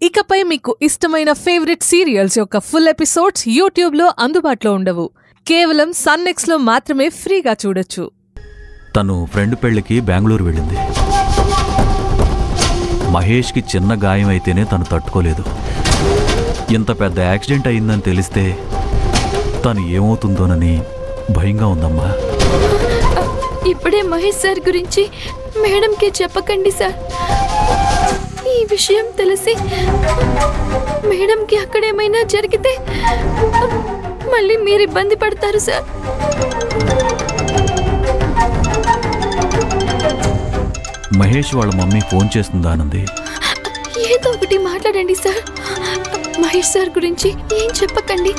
ఇకపై మీకు ఇష్టమైన ఫేవరెట్ సీరియల్స్ యొక్క ఫుల్ ఎపిసోడ్స్ యూట్యూబ్లో అందుబాటులో ఉండవు. కేవలం సన్నెక్స్లో మాత్రమే ఫ్రీగా చూడొచ్చు. తను ఫ్రెండ్ పెళ్లికి బెంగళూరు వెళ్ళింది. మహేష్కి చిన్న గాయం అయితేనే తను తట్టుకోలేదు. ఇంత పెద్ద యాక్సిడెంట్ అయిందని తెలిస్తే తను ఏమవుతుందోనని భయంగా ఉందమ్మా. ఇప్పుడే మహేష్ సార్ గురించి మేడంకి చెప్పకండి సార్. ఈ విషయం తెలిసి మేడంకి అక్కడేమైనా జరిగితే మళ్ళీ మీరు ఇబ్బంది పడతారు సార్. మహేష్ వాళ్ళ మమ్మీ ఫోన్ చేస్తుందా ఆనంది? ఏదో ఒకటి మాట్లాడండి సార్. మహేష్ సార్ గురించి ఏం చెప్పకండి.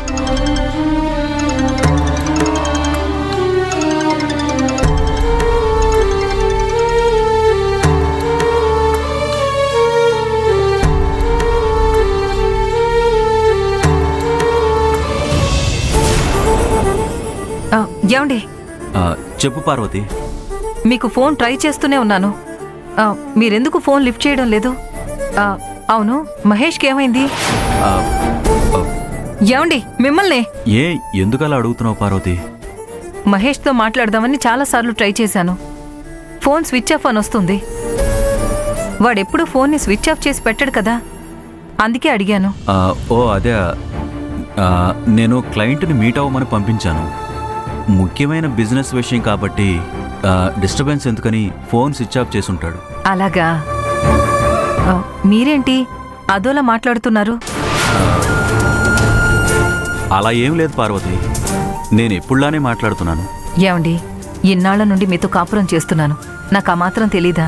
ఏమండి? చెప్పు పార్వతి. మీకు ఫోన్ ట్రై చేస్తూనే ఉన్నాను. మీరెందుకు ఫోన్ లిఫ్ట్ చేయడం లేదు? అవును, మహేష్కి ఏమైంది? ఏమండి మిమ్మల్ని? ఎందుకలా అడుగుతున్నావు పార్వతి? మహేష్తో మాట్లాడదామని చాలాసార్లు ట్రై చేశాను. ఫోన్ స్విచ్ ఆఫ్ అని వస్తుంది. వాడెప్పుడు ఫోన్ని స్విచ్ ఆఫ్ చేసి పెట్టాడు కదా, అందుకే అడిగాను. అదే, నేను క్లయింట్ని మీట్ అవ్వమని పంపించాను. ముఖ్యమైన బిజినెస్ విషయం కాబట్టి డిస్టర్బెన్స్ ఎందుకని ఫోన్ స్విచ్ ఆఫ్ చేసి ఉంటాడు. అలాగా? మీరేంటి అదోలా మాట్లాడుతున్నారు? అలా ఏం లేదు పార్వతి, నేను ఎప్పుడులానే మాట్లాడుతున్నాను. ఏమండి, ఇన్నాళ్ల నుండి మీతో కాపురం చేస్తున్నాను, నాకు ఆ మాత్రం తెలీదా?